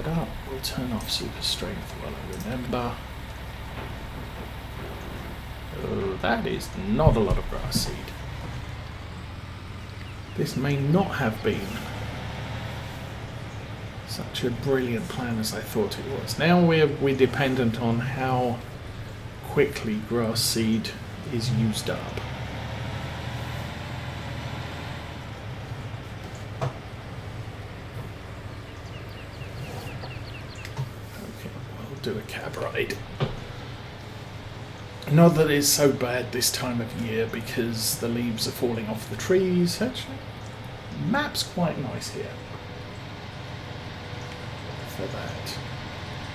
that up. We'll turn off super strength while I remember. Oh, that is not a lot of grass seed. This may not have been such a brilliant plan as I thought it was. Now we're dependent on how quickly grass seed is used up. Okay, we'll do a cab ride. Not that it's so bad this time of year because the leaves are falling off the trees. Actually, map's quite nice here for that.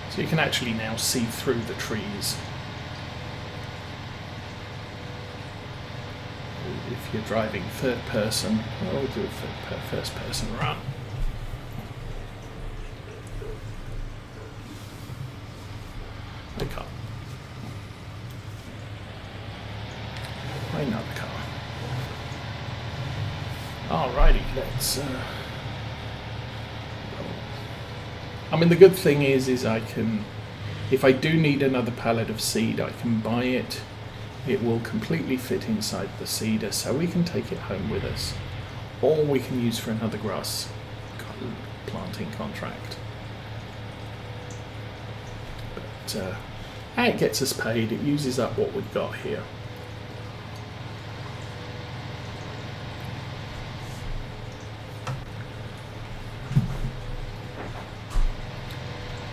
So you can actually now see through the trees. If you're driving third person, we'll do a first person run. I can't. Another car. Alrighty, let's I mean, the good thing is I can, if I do need another pallet of seed, I can buy it. It will completely fit inside the seeder, so we can take it home with us, or we can use for another grass planting contract. But it gets us paid. It uses up what we've got here.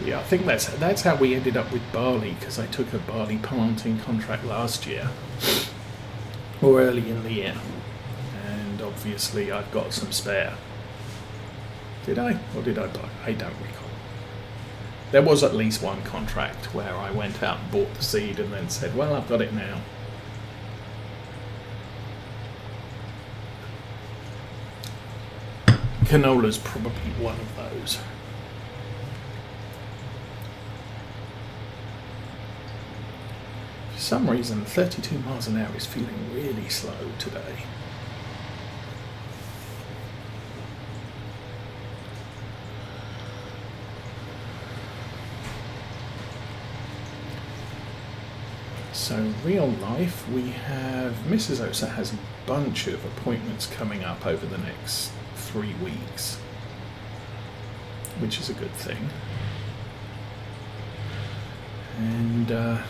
Yeah, I think that's how we ended up with barley, because I took a barley planting contract last year, or early in the year, and obviously I've got some spare. Did I? Or did I buy? I don't recall. There was at least one contract where I went out and bought the seed and then said, well, I've got it now. Canola's probably one of those. For some reason, 32 miles an hour is feeling really slow today. So, real life, we have Mrs. Osa has a bunch of appointments coming up over the next 3 weeks, which is a good thing. And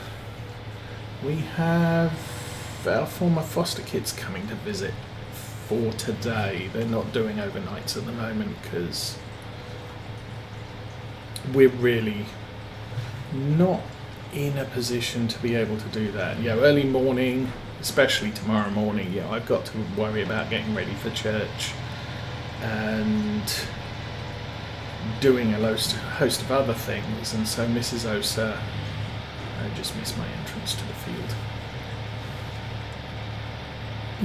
we have our former foster kids coming to visit for today. They're not doing overnights at the moment because we're really not in a position to be able to do that. You know, early morning, especially tomorrow morning, yeah, I've got to worry about getting ready for church and doing a host of other things. And so Mrs. Osa, I just missed my entrance to the field,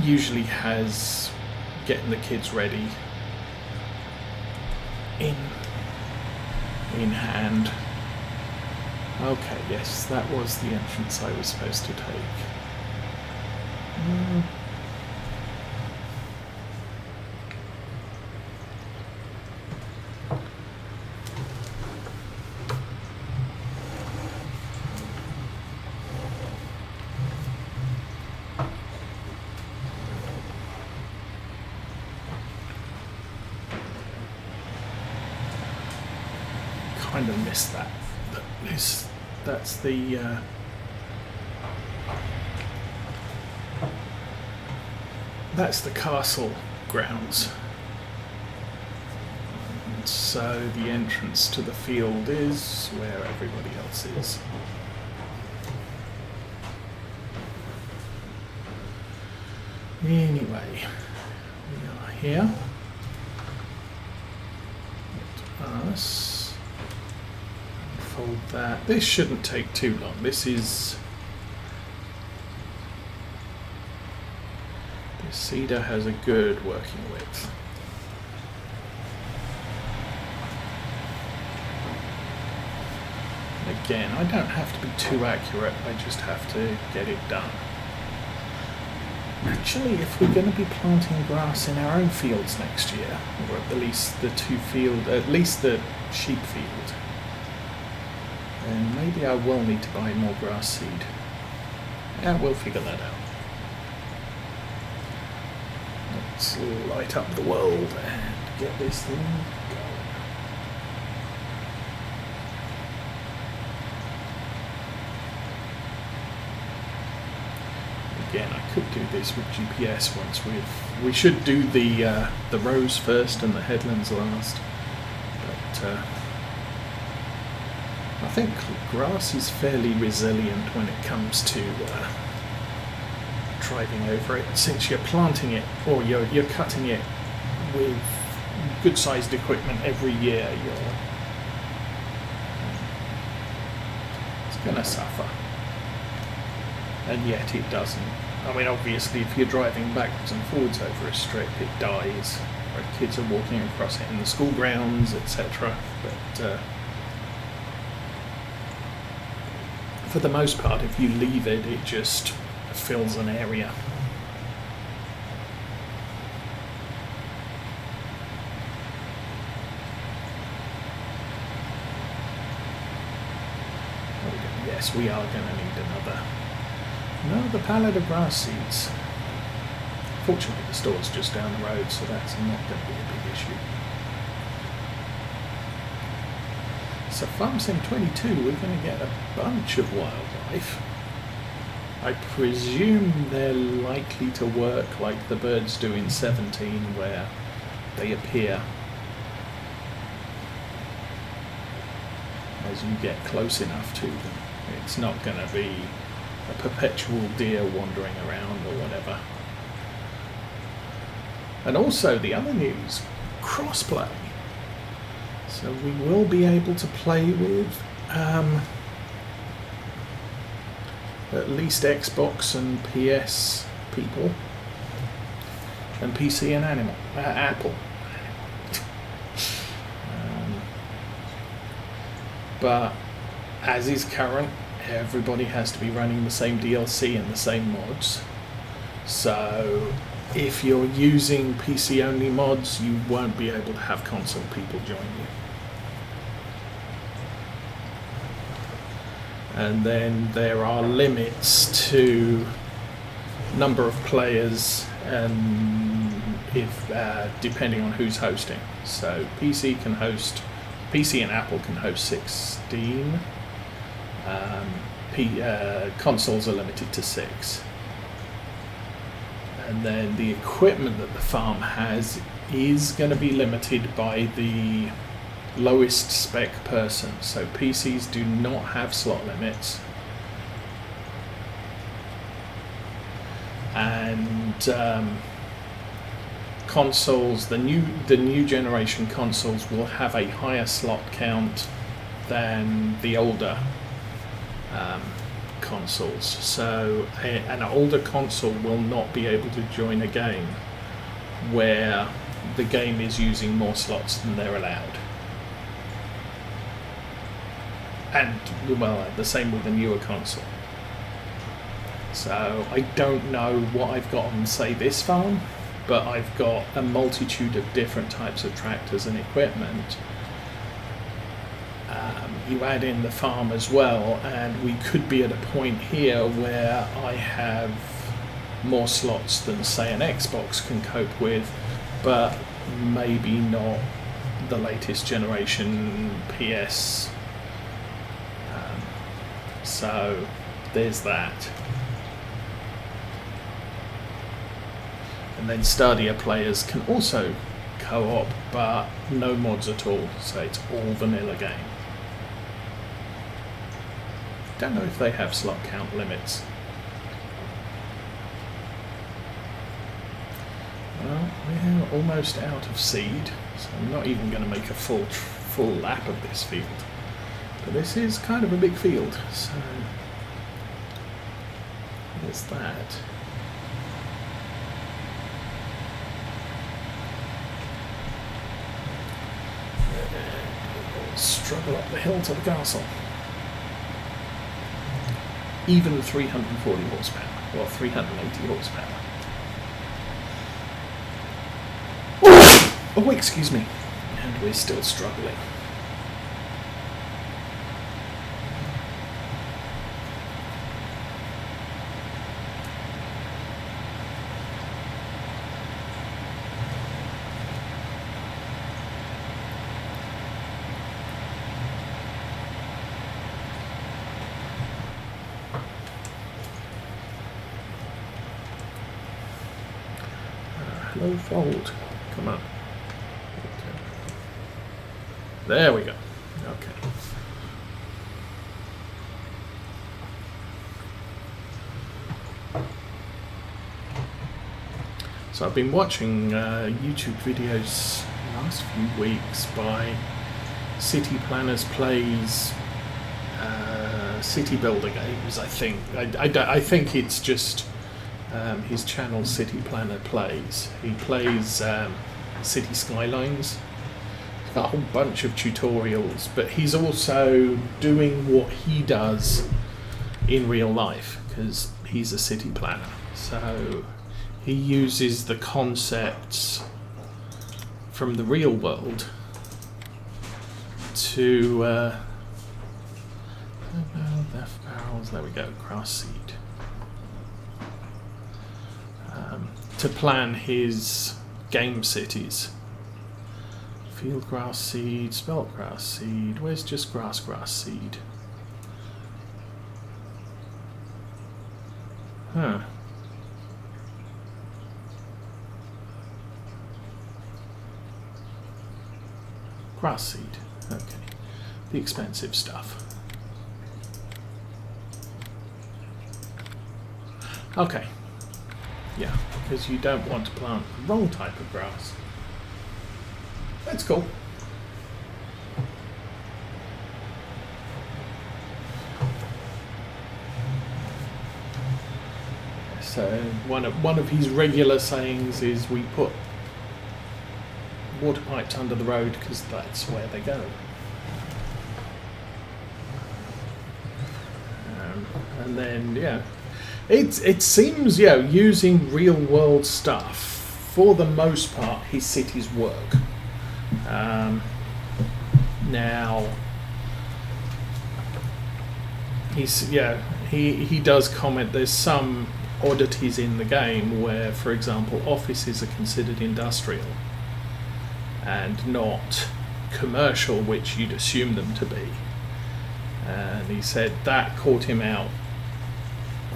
usually has getting the kids ready in hand. Okay, yes, that was the entrance I was supposed to take. Kind of missed that. That's the castle grounds. And so the entrance to the field is where everybody else is. Anyway, we are here. Us. Fold that. This shouldn't take too long. This cedar has a good working width. And again, I don't have to be too accurate, I just have to get it done. Actually, if we're going to be planting grass in our own fields next year, or at least the sheep field, And maybe I will need to buy more grass seed. Yeah, we'll figure that out. Let's light up the world and get this thing going. Again, I could do this with GPS once we should do the rows first and the headlands last. But I think grass is fairly resilient when it comes to driving over it, since you're planting it or you're cutting it with good-sized equipment every year. It's going to suffer, and yet it doesn't. I mean, obviously, if you're driving backwards and forwards over a strip, it dies. Right? Kids are walking across it in the school grounds, etc. But for the most part, if you leave it, it just fills an area. Yes, we are going to need another pallet of grass seeds. Fortunately, the store's just down the road, so that's not going to be a big issue. So Farm Sim 22, we're going to get a bunch of wildlife. I presume they're likely to work like the birds do in 17, where they appear as you get close enough to them. It's not going to be a perpetual deer wandering around or whatever. And also the other news, crossplay. So we will be able to play with at least Xbox and PS people, and PC and Apple. But as is current, everybody has to be running the same DLC and the same mods. So if you're using PC only mods, you won't be able to have console people join you. And then there are limits to number of players, and if depending on who's hosting. So PC and Apple can host 16. Consoles are limited to 6. And then the equipment that the farm has is going to be limited by the lowest spec person. So PCs do not have slot limits, and consoles, the new generation consoles will have a higher slot count than the older consoles. So an older console will not be able to join a game where the game is using more slots than they're allowed. And, well, the same with the newer console. So I don't know what I've got on, say, this farm, but I've got a multitude of different types of tractors and equipment. You add in the farm as well, and we could be at a point here where I have more slots than, say, an Xbox can cope with, but maybe not the latest generation PS. So there's that. And then Stadia players can also co-op, but no mods at all, so it's all vanilla game. Don't know if they have slot count limits. Well, we're almost out of seed, so I'm not even going to make a full lap of this field. But this is kind of a big field, so there's that. And we'll struggle up the hill to the castle. Even 340 horsepower, or 380 horsepower. Oh, excuse me. And we're still struggling. No fault. Come on. There we go. Okay. So I've been watching YouTube videos the last few weeks by City Planners Plays City Builder Games, I think. I think it's just his channel, City Planner Plays. He plays City Skylines. He's got a whole bunch of tutorials, but he's also doing what he does in real life, because he's a city planner. So he uses the concepts from the real world to left barrels, there we go, grass seed, to plan his game cities. Field grass seed, spelt grass seed, where's just grass seed? Huh. Grass seed, okay. The expensive stuff. Okay. Yeah, because you don't want to plant the wrong type of grass. That's cool. So one of his regular sayings is we put water pipes under the road because that's where they go. And then yeah, it seems, yeah, using real world stuff for the most part his cities work. Now he does comment there's some oddities in the game where, for example, offices are considered industrial and not commercial, which you'd assume them to be. And he said that caught him out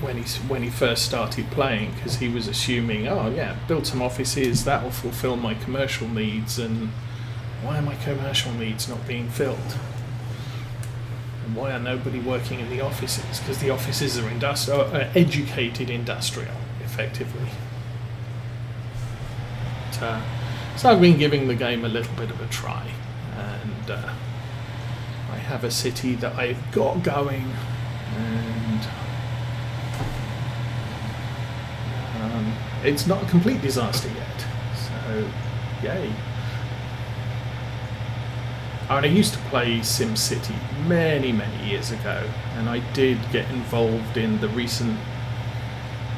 when he first started playing, because he was assuming, oh yeah, build some offices, that will fulfill my commercial needs, and why are my commercial needs not being filled? And why are nobody working in the offices? Because the offices are educated industrial, effectively. So I've been giving the game a little bit of a try, and I have a city that I've got going, and it's not a complete disaster yet, so yay. I used to play SimCity many years ago, and I did get involved in the recent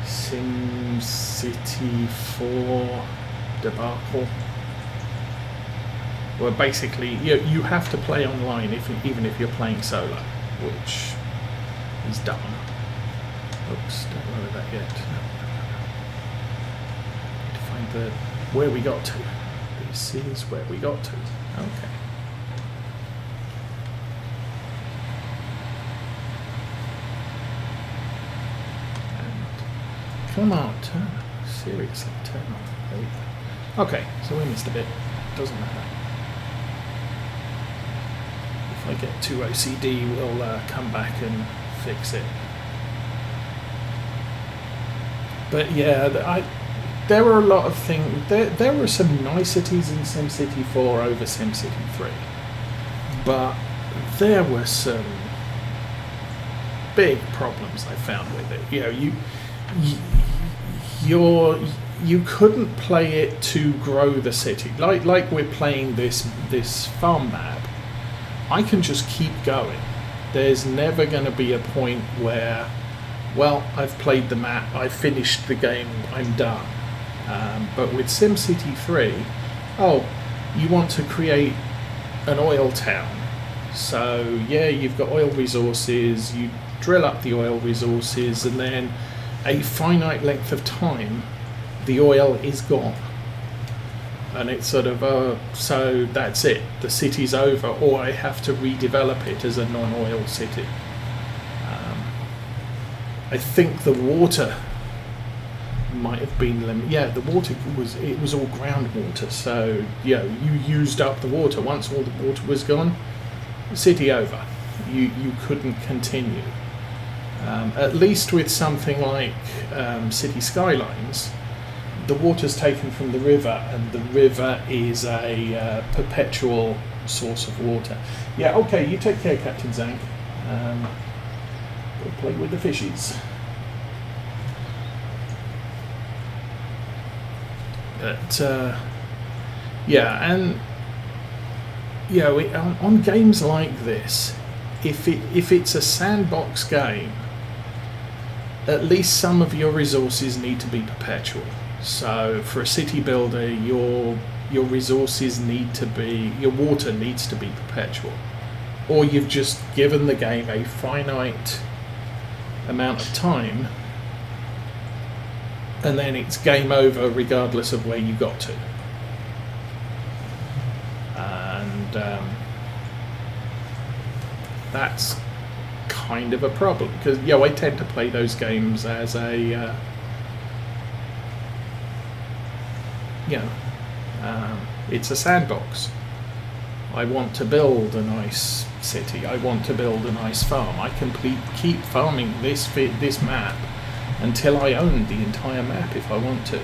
SimCity 4 debacle, where basically you have to play online even if you're playing solo, which is dumb. Oops, don't lower that yet. Need to find where we got to. This is where we got to. Okay. And come on, turn. Seriously, turn on. There we go. Okay, so we missed a bit. Doesn't matter. If I get too OCD, we'll come back and fix it. But yeah, there were a lot of things. There were some niceties in SimCity 4 over SimCity 3, but there were some big problems I found with it. You know, you couldn't play it to grow the city. Like we're playing this farm map. I can just keep going. There's never going to be a point where, well, I've played the map, I've finished the game, I'm done. But with SimCity 3, oh, you want to create an oil town. So yeah, you've got oil resources, you drill up the oil resources, and then a finite length of time, the oil is gone. And it's sort of, so that's it, the city's over, or I have to redevelop it as a non-oil city. I think the water might have been the water was all groundwater, so you used up the water. Once all the water was gone, city over. You couldn't continue. At least with something like City Skylines, the water's taken from the river, and the river is a perpetual source of water. Yeah, okay, you take care, Captain Zank. Go play with the fishies. But on games like this, if it's a sandbox game, at least some of your resources need to be perpetual. So for a city builder, your resources need to be, your water needs to be perpetual, or you've just given the game a finite amount of time, and then it's game over regardless of where you got to. And that's kind of a problem, because I tend to play those games as a it's a sandbox. I want to build a nice city, I want to build a nice farm. I can keep farming this map until I own the entire map if I want to.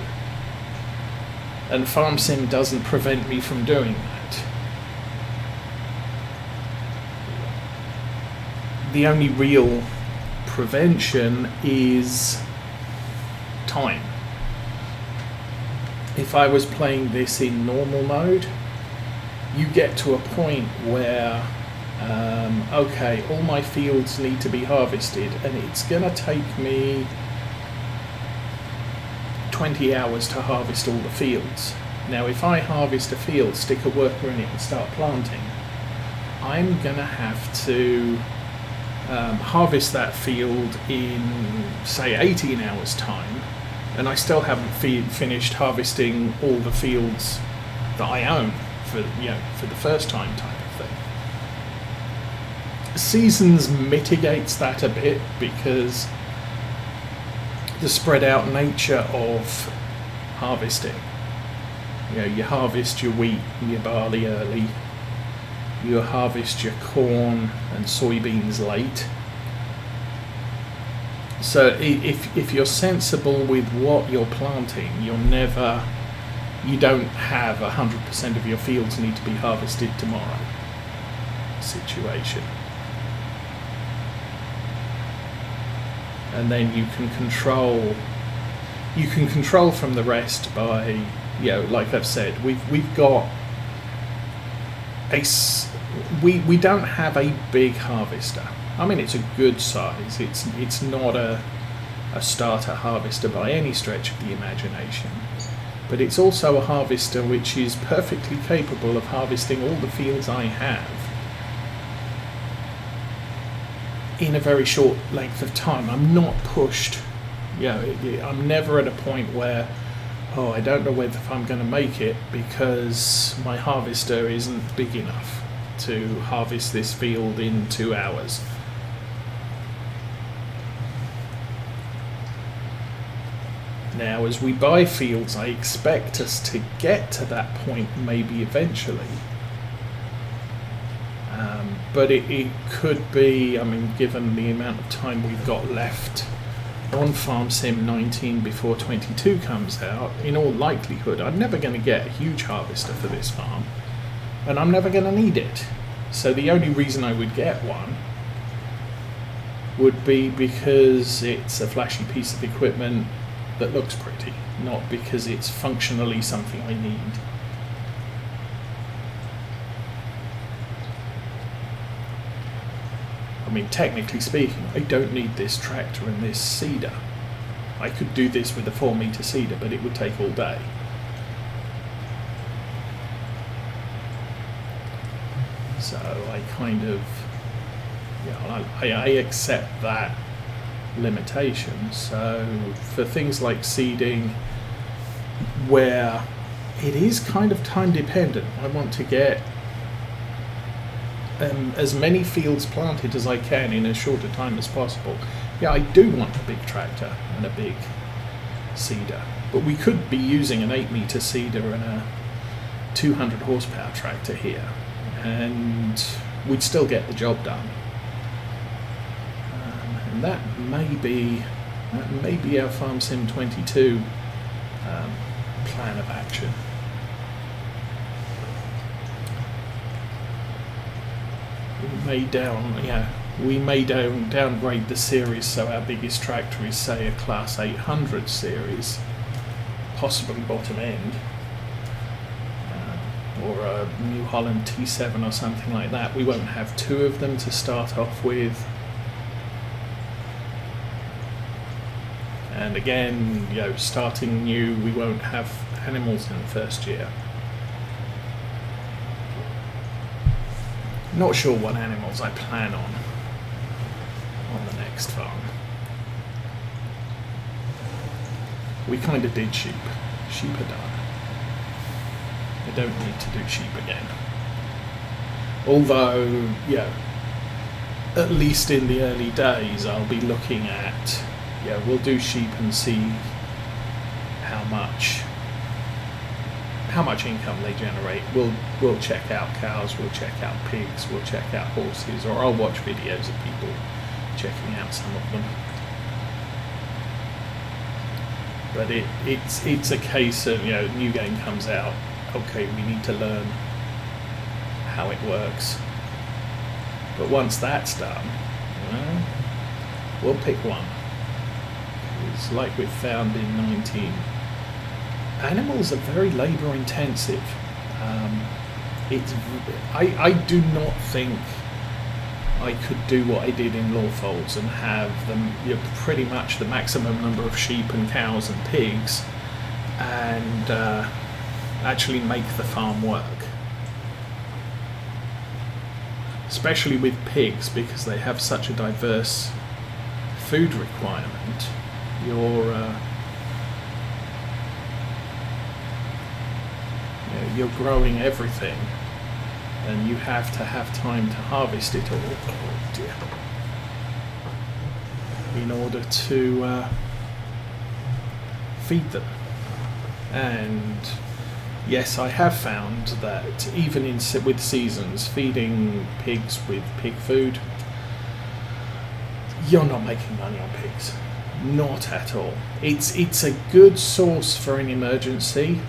And Farm Sim doesn't prevent me from doing that. The only real prevention is time. If I was playing this in normal mode, you get to a point where okay, all my fields need to be harvested, and it's gonna take me 20 hours to harvest all the fields. Now if I harvest a field, stick a worker in it and start planting, I'm gonna have to harvest that field in, say, 18 hours time, and I still haven't finished harvesting all the fields that I own for the first time type of thing. Seasons mitigates that a bit, because the spread out nature of harvesting. You harvest your wheat and your barley early, you harvest your corn and soybeans late. So if you're sensible with what you're planting, you don't have 100% of your fields need to be harvested tomorrow situation. And then you can control from the rest by, like I've said, we've got we don't have a big harvester. I mean, it's a good size. It's not a starter harvester by any stretch of the imagination, but it's also a harvester which is perfectly capable of harvesting all the fields I have in a very short length of time. I'm not pushed. I'm never at a point where, I don't know whether I'm going to make it because my harvester isn't big enough to harvest this field in 2 hours. Now, as we buy fields, I expect us to get to that point maybe eventually. But it could be, given the amount of time we've got left on Farm Sim 19 before 22 comes out, in all likelihood, I'm never going to get a huge harvester for this farm, and I'm never going to need it. So the only reason I would get one would be because it's a flashy piece of equipment that looks pretty, not because it's functionally something I need. Technically speaking, I don't need this tractor and this seeder. I could do this with a 4-meter seeder, but it would take all day. So I kind of, I accept that limitation. So for things like seeding, where it is kind of time dependent, I want to get as many fields planted as I can in as short a time as possible. I do want a big tractor and a big seeder. But we could be using an 8-metre seeder and a 200 horsepower tractor here, and we'd still get the job done. And that may be our Farm Sim 22 plan of action. We may downgrade the series so our biggest tractor is, say, a Class 800 series, possibly bottom end, or a New Holland T7 or something like that. We won't have two of them to start off with. And again, starting new, we won't have animals in the first year. Not sure what animals I plan on the next farm. We kind of did sheep. Sheep are done. I don't need to do sheep again. Although, at least in the early days, I'll be looking at, we'll do sheep and see how much income they generate. We'll check out cows, we'll check out pigs, we'll check out horses, or I'll watch videos of people checking out some of them. But it's a case of, new game comes out, okay, we need to learn how it works. But once that's done, we'll pick one. It's like we've found in 19. Animals are very labour intensive. I do not think I could do what I did in Lawfolds and have them pretty much the maximum number of sheep and cows and pigs, and actually make the farm work. Especially with pigs, because they have such a diverse food requirement. You're growing everything, and you have to have time to harvest it all. Oh dear. In order to feed them. And yes, I have found that even with seasons, feeding pigs with pig food, you're not making money on pigs. Not at all. It's a good source for an emergency.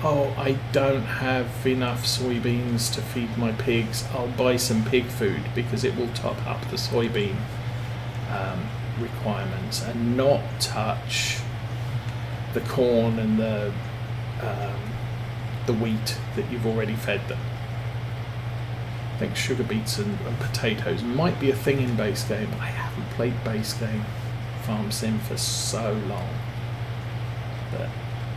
I don't have enough soybeans to feed my pigs. I'll buy some pig food because it will top up the soybean requirements, and not touch the corn and the wheat that you've already fed them. I think sugar beets and potatoes might be a thing in base game. I haven't played base game Farm Sim for so long that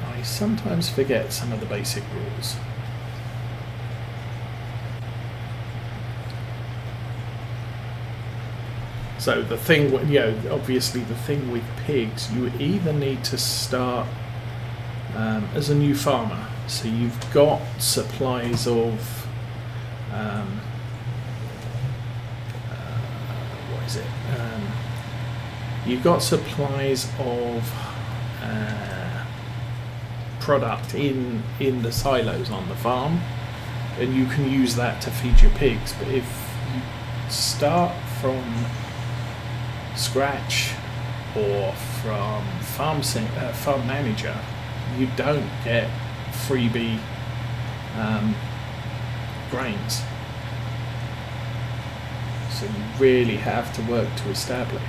I sometimes forget some of the basic rules. So the thing, obviously the thing with pigs, you either need to start as a new farmer. So you've got supplies of, you've got supplies of product in the silos on the farm, and you can use that to feed your pigs. But if you start from scratch or from farm manager, you don't get freebie grains. So you really have to work to establish.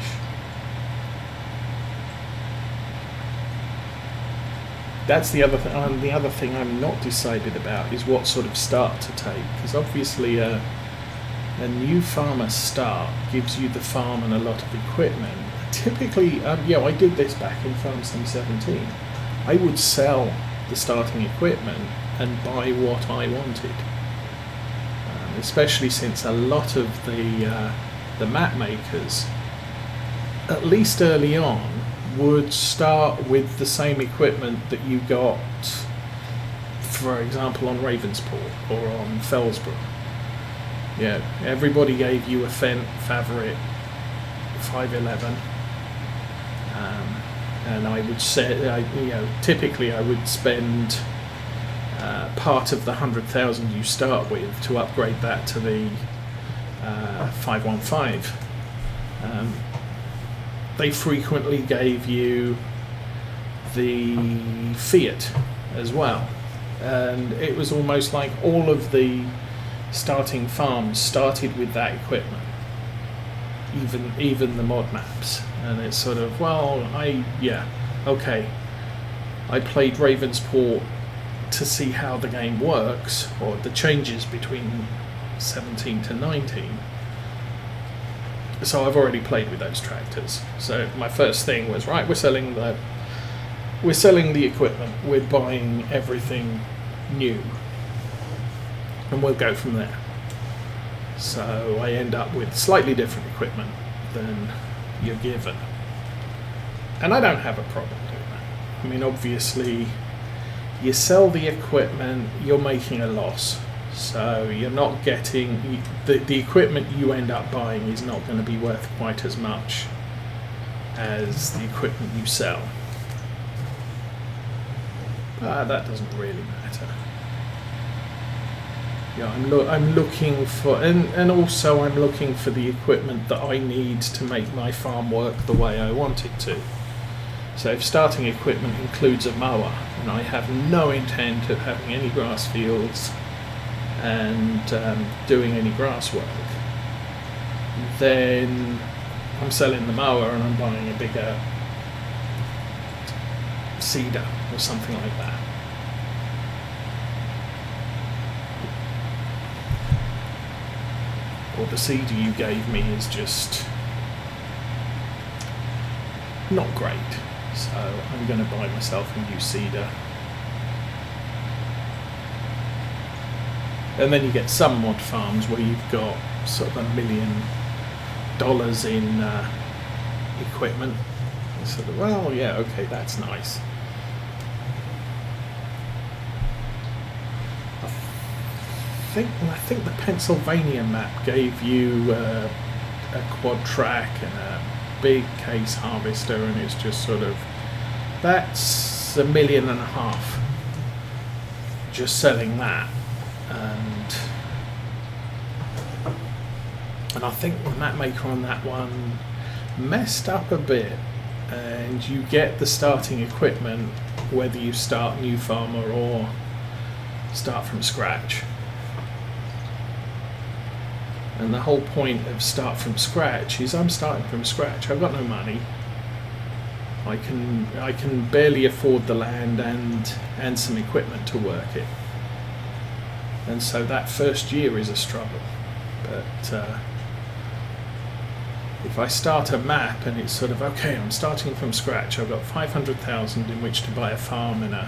That's the other thing. The other thing I'm not decided about is what sort of start to take, because obviously a new farmer start gives you the farm and a lot of equipment. Typically, I did this back in Farm Sim 17. I would sell the starting equipment and buy what I wanted, especially since a lot of the map makers, at least early on, would start with the same equipment that you got, for example, on Ravensport or on Fellsborough. Everybody gave you a Fendt Favorite 511, and I would say, typically I would spend part of the 100,000 you start with to upgrade that to the 515. They frequently gave you the Fiat as well, and it was almost like all of the starting farms started with that equipment, even the mod maps. And it's sort of, I played Ravensport to see how the game works, or the changes between 17 to 19. So I've already played with those tractors. So my first thing was, right, we're selling the equipment, we're buying everything new, and we'll go from there. So I end up with slightly different equipment than you're given. And I don't have a problem doing that. I mean, obviously, you sell the equipment, you're making a loss. So you're not getting... The equipment you end up buying is not going to be worth quite as much as the equipment you sell. But that doesn't really matter. Yeah, I'm looking for, and also I'm looking for the equipment that I need to make my farm work the way I want it to. So if starting equipment includes a mower, and I have no intent of having any grass fields and doing any grass work, then I'm selling the mower and I'm buying a bigger seeder or something like that. Or the seeder you gave me is just not great, so I'm going to buy myself a new seeder. And then you get some mod farms where you've got sort of $1 million in equipment. And sort of, okay, that's nice. I think the Pennsylvania map gave you a quad track and a big case harvester, and it's just sort of, that's $1.5 million just selling that. And I think the map maker on that one messed up a bit, and you get the starting equipment whether you start new farmer or start from scratch. And the whole point of start from scratch is I'm starting from scratch. I've got no money. I can barely afford the land and some equipment to work it. And so that first year is a struggle. But if I start a map and it's sort of, okay, I'm starting from scratch, I've got 500,000 in which to buy a farm and a